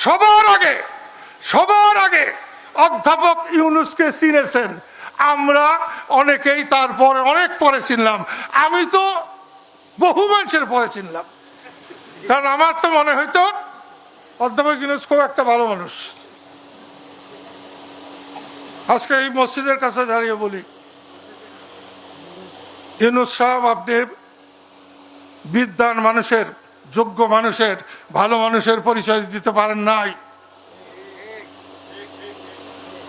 সবার আগে অধ্যাপক ইউনূসকে চিনেছেন। আমরা অনেকেই তারপরে অনেক পরে চিনলাম। আমি তো বহু মানুষের পরে চিনলাম, কারণ আমার তো মনে হইতো অধ্যাপক ইউনূস খুব একটা ভালো মানুষ। আজকে এই মসজিদের কাছে দাঁড়িয়ে বলি, ইউনূস সাহেব, আপনি বিদ্বান মানুষের, যোগ্য মানুষের, ভালো মানুষের পরিচয় দিতে পারেন নাই।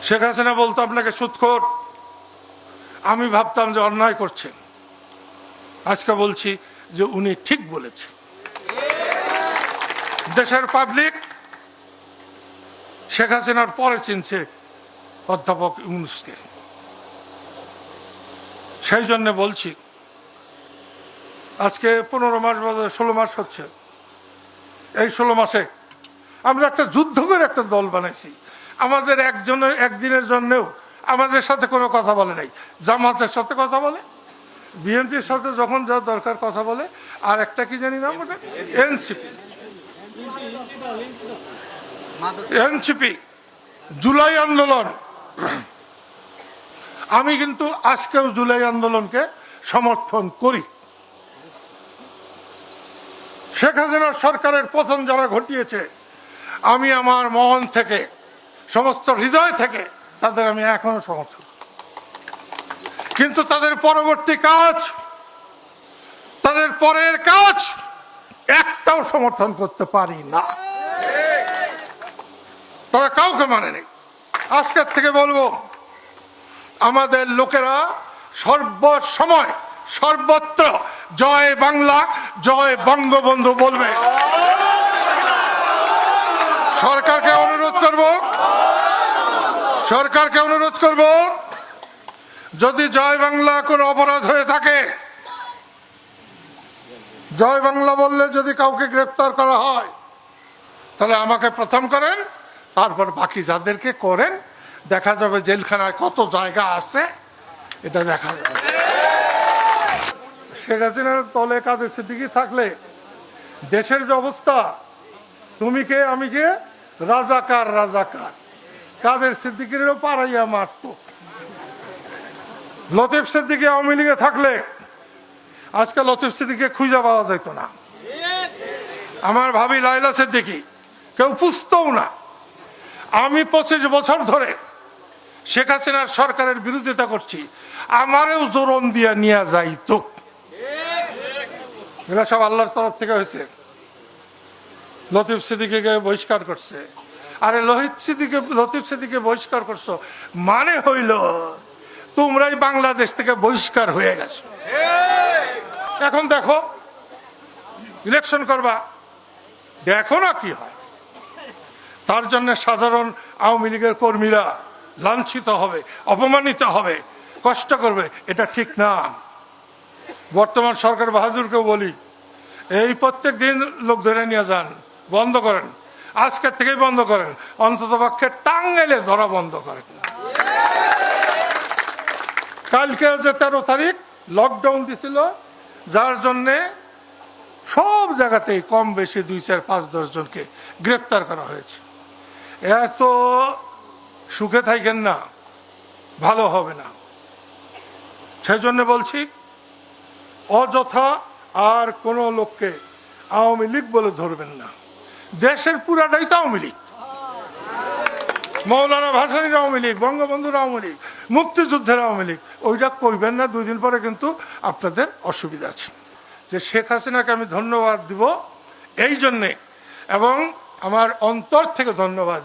শেখ হাসিনা বলতো আপনাকে সুদখোর, আমি ভাবতাম যে অন্যায় করছেন। আজকে বলছি যে উনি ঠিক বলেছেন। দেশের পাবলিক শেখ হাসিনার পরে চিনছে অধ্যাপক ইউনূসকে। সেই জন্য বলছি, আজকে 15 মাস বাদে 16 মাস হচ্ছে। এই 16 মাসে আমরা একটা যুদ্ধ করে একটা দল বানাইছি। আমাদের একদিনের জন্যও আমাদের সাথে কোনো কথা বলে নাই। জামাতের সাথে কথা বলে, বিএনপির সাথে যখন যা দরকার কথা বলে, আর একটা কি জানি নাম ওটা, এনসিপি, জুলাই আন্দোলন। আমি কিন্তু আজকেও জুলাই আন্দোলনকে সমর্থন করি। শেখ হাসিনার সরকারের পতন যারা ঘটিয়েছে, আমি আমার মন থেকে, সমস্ত হৃদয় থেকে তাদের আমি এখনো সমর্থন। কিন্তু তাদের পরবর্তী কাজ, তাদের পরের কাজ একটাও সমর্থন করতে পারি না। তারা কাউকে মানেনি। আজকের থেকে বলবো, আমাদের লোকেরা সর্বসময় সর্বত্র জয় বাংলা, জয় বঙ্গবন্ধু বলবে। সরকারকে অনুরোধ করব, যদি জয় বাংলা কোনো অপরাধ হয়ে থাকে, জয় বাংলা বললে যদি কাউকে গ্রেপ্তার করা হয়, তাহলে আমাকে প্রথম করেন, তারপর বাকি যাদেরকে করেন। দেখা যাবে জেলখানায় কত জায়গা আছে, এটা দেখা যাবে। শেখ হাসিনার তলে কাদের সিদ্দিকী থাকলে দেশের যে অবস্থা, তুমি কে আমি কে, রাজাকার কাদের সিদ্দিকীরও পাড়াইয়া মারত। লতিফ সিদ্দিকী আওয়ামী লীগে থাকলে আজকে লতিফ সিদ্দিকীকে খুঁজে পাওয়া যেত না। আমার ভাবি লাইলা সিদ্দিকী কেউ পুষতও না। আমি 25 বছর ধরে শেখ হাসিনার সরকারের বিরোধিতা করছি, আমারেও জোরন দিয়া নিয়ে যাইতো। এগুলো সব আল্লাহর তরফ থেকে হয়েছে। লতিফ সিদ্দিকীকে বহিষ্কার করছে। আরে লতিফ সিদ্দিকীকে বহিষ্কার করছো মানে হইল তোমরাই বাংলাদেশ থেকে বহিষ্কার হয়ে গেছো। এখন দেখো, ইলেকশন করবা, দেখো না কি হয়। তার জন্য সাধারণ আওয়ামী লীগের কর্মীরা লাঞ্ছিত হবে, অপমানিত হবে, কষ্ট করবে, এটা ঠিক না। বর্তমান সরকার বাহাদুরকেও বলি, এই প্রত্যেক দিন লোক ধরে নিয়ে যান, বন্ধ করেন, আজকের থেকেই বন্ধ করেন, অন্তত পক্ষে টাঙ্গাইলে ধরা বন্ধ করেন। কালকে যে 13 তারিখ লকডাউন দিছিল, যার জন্যে সব জায়গাতেই কম বেশি 2, 4, 5, 10 জনকে গ্রেপ্তার করা হয়েছে। এত সুখে থাকেন না, ভালো হবে না। সেই জন্য বলছি, অযথা আর কোনো লোককে আওয়ামী লীগ বলে ধরবেন না। দেশের পুরাটাই তো আওয়ামী লীগ। মৌলানা ভাসানীর আওয়ামী লীগ, বঙ্গবন্ধুর আওয়ামী লীগ, মুক্তিযুদ্ধের আওয়ামী লীগ, ওইটা কইবেন না। 2 দিন পরে কিন্তু আপনাদের অসুবিধা আছে। যে শেখ হাসিনাকে আমি ধন্যবাদ দিব এই জন্যে, এবং আমার অন্তর থেকে ধন্যবাদ।